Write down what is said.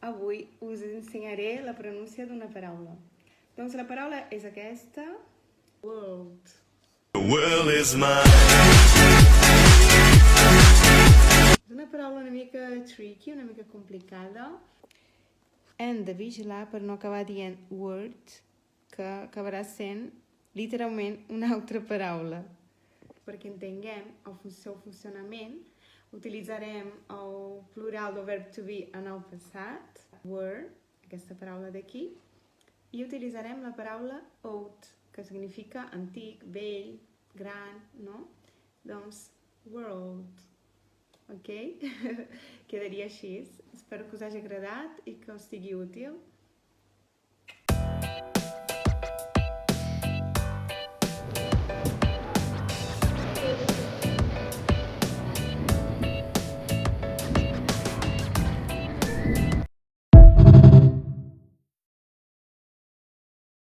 avui us ensenyaré la pronúncia d'una paraula. Doncs la paraula és aquesta, world. The world is mine. És una paraula una mica tricky, una mica complicada. Hem de vigilar per no acabar dient word, que acabarà sent literalment una altra paraula. Perquè entenguem el seu funcionament, utilitzarem el plural del verb to be en el passat, were, aquesta paraula d'aquí, i utilitzarem la paraula old, que significa antic, vell, gran, no? Doncs, world. Ok? Quedaria així. Espero que us hagi agradat i que us sigui útil.